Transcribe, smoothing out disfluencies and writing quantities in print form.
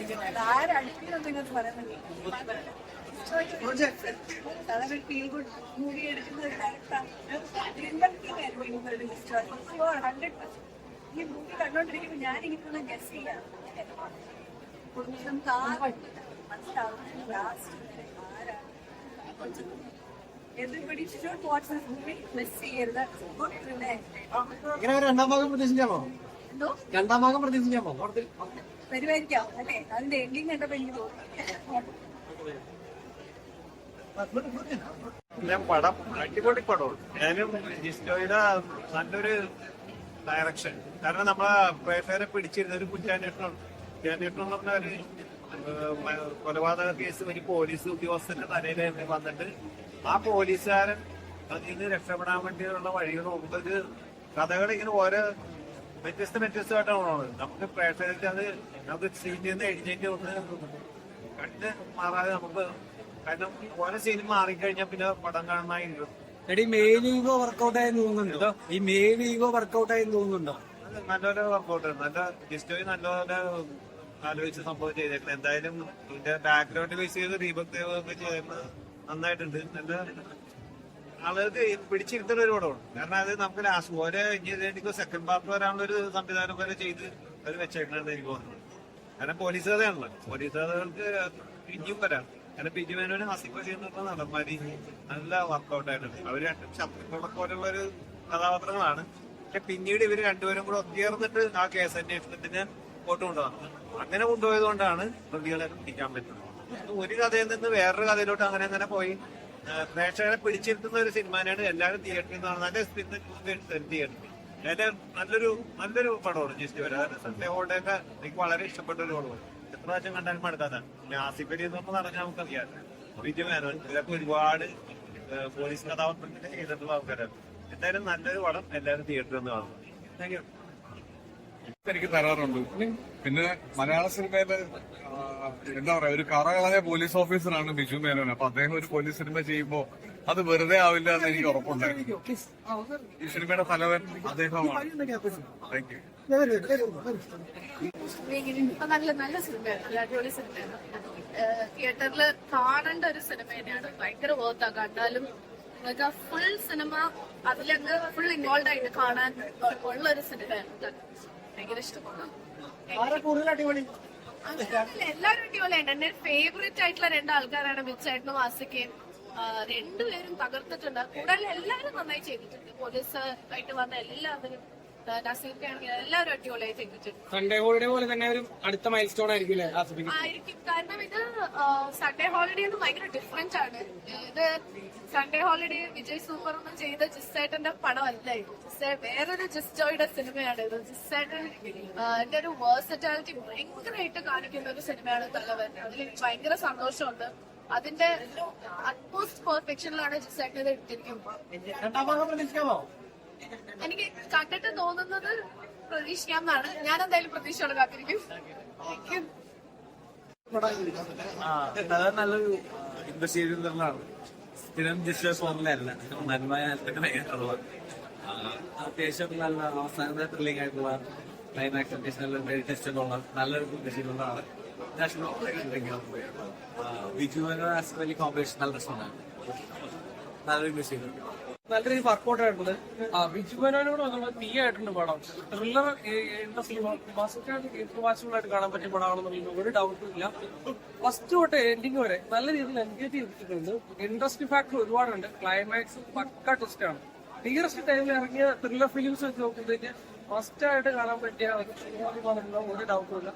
അടിക്കുന്നത്. ആരടിക്കുന്നത് നിങ്ങൾക്ക് പറയാൻ പറ്റില്ല. അതൊരു ഫീൽ ഗുഡ് മൂവി എടുക്കുന്ന ഒരു ഡയറക്ടറാണ്. ഈ മൂവി കണ്ടോണ്ടിരിക്കുമ്പോൾ ഞാനിങ്ങനെ ഗസ് ചെയ്യാം. മനസ്സിലാവുന്ന ലാസ്റ്റ് ആരാണ്. Everybody should watch this movie. Let's see it. That's good today. രണ്ടാം ഭാഗം പ്രതീക്ഷിക്കാമോ? രണ്ടാം ഭാഗം പ്രതീക്ഷിക്കാമോ? വരുമായിരിക്കാം അല്ലേ? അതിന്റെ എൻഡിങ് കണ്ടപ്പോ എനിക്ക് തോന്നി പടം അടിപൊളി പടമാണ്. ഞാനും ജിസ്റ്റോയുടെ നല്ലൊരു ഡയറക്ഷൻ. കാരണം നമ്മളെ പ്രേക്ഷകരെ പിടിച്ചിരുന്ന ഒരു കുറ്റാന്വേഷണം എന്ന് പറഞ്ഞ ഒരു കൊലപാതക കേസ് ഒരു പോലീസ് ഉദ്യോഗസ്ഥന്റെ തലയിൽ വന്നിട്ട് ആ പോലീസുകാരൻ അതിൽ നിന്ന് രക്ഷപ്പെടാൻ വേണ്ടിയുള്ള വഴികൾ നോക്കുന്നത് കഥകൾ ഇങ്ങനെ ഓരോ വ്യത്യസ്തമായിട്ടാണ് ഉള്ളത്. നമുക്ക് പ്രേക്ഷകർക്ക് അത് നമുക്ക് സീനിൽ നിന്ന് എഴുതിയിട്ട് ഒന്ന് കണ്ട് മാറാതെ നമുക്ക് കാരണം ഓരോ സീനും മാറിക്കഴിഞ്ഞാൽ പിന്നെ പടം കാണാനായിരിക്കും. ഈ മെയിൽ ഈഗോ വർക്കൗട്ട് ആയി തോന്നുന്നുണ്ടോ? ഈ മെയിൽ ഈഗോ വർക്കൗട്ട് ആയി തോന്നുന്നുണ്ടോ? നല്ലൊരു വർക്കൗട്ട് നല്ല ഹിസ്റ്ററി നല്ലപോലെ ആലോചിച്ച് സംഭവം ചെയ്തേക്കുന്നത്. എന്തായാലും ഇതിന്റെ ബാക്ക്ഗ്രൗണ്ട് ബേസ് ചെയ്ത് ദീപക് ദേവ് ഒക്കെ ചെയ്യുന്നത് നന്നായിട്ടുണ്ട്. നല്ല ആളുകൾക്ക് പിടിച്ചിരുത്തുന്ന ഒരു പടമാണ്. കാരണം അത് നമുക്ക് ലാസ്റ്റ് ഓരോ എനിക്ക് സെക്കൻഡ് പാർട്ട് വരാനുള്ള ഒരു സംവിധാനം വരെ ചെയ്ത് അവർ വെച്ചേക്കണെന്ന് എനിക്ക് തോന്നുന്നത്. കാരണം പോലീസ് കഥയാണല്ലോ. പോലീസ് കഥകൾക്ക് ഇനിയും വരാം. കാരണം ബിജു മേനോനും ഹസിഫ് ചെയ്യുന്ന നടന്മാര് നല്ല വർക്കൗട്ട് ആയിട്ടുണ്ട്. അവര് ശത്രുക്കളെ പോലുള്ള ഒരു കഥാപാത്രങ്ങളാണ്. പക്ഷെ പിന്നീട് ഇവര് രണ്ടുപേരും കൂടെ ഒത്തുചേർന്നിട്ട് ആ കേസ് അന്വേഷണത്തിന് മുമ്പോട്ട് കൊണ്ടുവന്നത്. അങ്ങനെ കൊണ്ടുപോയത് കൊണ്ടാണ് പ്രതികളെ പിടിക്കാൻ പറ്റുന്നത്. ഒരു കഥയിൽ നിന്ന് വേറൊരു കഥയിലോട്ട് അങ്ങനെ പോയി പ്രേക്ഷകരെ പിടിച്ചിരുത്തുന്ന ഒരു സിനിമയാണ്. എല്ലാവരും തിയേറ്ററിൽ നിന്ന് നല്ല തിയേറ്ററിൽ നല്ലൊരു പടമാണ് ജിസ്റ്റ് വരാതെ. സൺഡേ ഹോളിഡേ ഒക്കെ എനിക്ക് വളരെ ഇഷ്ടപ്പെട്ട ഒരു പടമാണ്. എത്ര പ്രാവശ്യം കണ്ടാലും മടുക്കാതാണ്. ആസിഫലി എന്നൊക്കെ പറഞ്ഞാൽ നമുക്കറിയാം. ബിജു മേനോൻ ഇതൊക്കെ ഒരുപാട് പോലീസ് കഥാപാത്രത്തിന്റെ ചെയ്തിട്ടുള്ള ആൾക്കാരാണ്. എന്തായാലും നല്ലൊരു പടം എല്ലാവരും തിയേറ്ററിൽ നിന്ന് കാണുന്നു. Thank you. എനിക്ക് തരാറുണ്ട്. പിന്നെ മലയാള സിനിമയില് എന്താ പറയാ ഒരു കറകളായ പോലീസ് ഓഫീസറാണ് ബിജു മേനോൻ. അപ്പൊ അദ്ദേഹം ഒരു പോലീസ് സിനിമ ചെയ്യുമ്പോ അത് വെറുതെ ആവില്ല എന്ന് എനിക്ക് ഉറപ്പുണ്ടായിരുന്നു. ഈ സിനിമയുടെ തലവൻ അദ്ദേഹമാണ്. Thank you. നല്ല സിനിമയാണ്. നല്ല അടിപൊളി സിനിമയാണ്. തിയേറ്ററിൽ കാണേണ്ട ഒരു സിനിമ തന്നെയാണ്. ഭയങ്കര വർത്താ. കണ്ടാലും നിങ്ങൾക്ക് ഫുൾ സിനിമ അതിലങ്ങ് ഫുൾ ഇൻവോൾവ് ആയിട്ട് കാണാൻ ഉള്ള ഒരു സിനിമയാണ്. ഭയങ്കര ഇഷ്ടമാണ്. എല്ലാവരും അടിപൊളിയാണ്. എന്റെ ഫേവറേറ്റ് ആയിട്ടുള്ള രണ്ടാൾക്കാരാണ് ബിച്ചേട്ടനും ആസിക്കയും. രണ്ടുപേരും തകർത്തിട്ടുണ്ട്. കൂടുതൽ എല്ലാവരും നന്നായി ചെയ്തിട്ടുണ്ട്. പോലീസ് ആയിട്ട് വന്ന എല്ലാവരും നസീർക്കാണെങ്കിൽ എല്ലാവരും അടിപൊളിയായി ചെയ്തിട്ടുണ്ട്. സൺഡേ ഹോളിഡേ പോലെ തന്നെ ഒരു അടുത്ത മൈൽ സ്റ്റോൺ ആയിരിക്കും. കാരണം ഇത് സൺഡേ ഹോളിഡേ ഭയങ്കര ഡിഫറെന്റ് ആണ്. ഇത് സൺഡേ ഹോളിഡേ വിജയ് സൂപ്പർ ഒന്നും ചെയ്ത ജിസ്സേട്ടന്റെ പടമല്ല. ഇത് വേറൊരു ജിസ്റ്റോയുടെ സിനിമയാണ്. ഇത് ജിസ്സേട്ടൻ എന്റെ ഒരു വേഴ്സറ്റാലിറ്റി ഭയങ്കരമായിട്ട് കാണിക്കുന്ന ഒരു സിനിമയാണ് തലവൻ. അതിൽ ഭയങ്കര സന്തോഷമുണ്ട്. അതിന്റെ അറ്റ്മോസ്റ്റ് പെർഫെക്ഷനിലാണ് ജിസ്സേട്ടൻ ഇത് ഇട്ടിരിക്കുന്നത്. എനിക്ക് കണ്ടിട്ട് തോന്നുന്നത് പ്രതീക്ഷിക്കാമെന്നാണ്. ഞാൻ എന്തായാലും പ്രതീക്ഷയോടെ കാത്തിരിക്കും. നല്ലൊരു ഇൻവെസ്റ്റീരിയലാണ്. സ്ഥിരം ജിസ്റ്റേഴ്സ് ഫോമിലല്ല, നന്മയ അത്യാവശ്യം നല്ല അവസാനത്തെ ത്രില്ലിംഗ് ആയിട്ടുള്ള ക്ലൈമാക്സ് അത്യാവശ്യം ടെസ്റ്റ് ഉള്ള നല്ലൊരു ഇൻവെസ്റ്റീരിയലാണ്. ബിജുവിനോ ആസ്ട്രേലിയ കോമ്പറ്റീഷൻ നല്ല രസമാണ്. നല്ലൊരു ഇൻവെസ്റ്റീരിയൽ, നല്ല രീതിയിൽ വർക്കൗട്ട് ആയിട്ടുണ്ട്. ബിജു മേനോനോട് വന്നുള്ള തീ ആയിട്ടുണ്ട് പടം. ത്രില്ലർ വാച്ചബിൾ ആയിട്ട് കാണാൻ പറ്റിയ പടമാണെന്നുള്ള ഒരു ഡൗട്ടും ഇല്ല. ഫസ്റ്റ് തൊട്ട് എൻഡിങ് വരെ നല്ല രീതിയിൽ എൻഗേജ് ചെയ്തിട്ടുണ്ട്. ഇൻട്രസ്റ്റ് ഫാക്ടർ ഒരുപാടുണ്ട്. ക്ലൈമാക്സ് പക്ക ട്വിസ്റ്റ് ആണ്. നിയറസ്റ്റ് ടൈമിൽ ഇറങ്ങിയ ത്രില്ലർ ഫിലിംസ് വെച്ച് നോക്കുമ്പോഴത്തേക്ക് ഫസ്റ്റ് ആയിട്ട് കാണാൻ പറ്റിയ ഒരു ഡൗട്ടും ഇല്ല.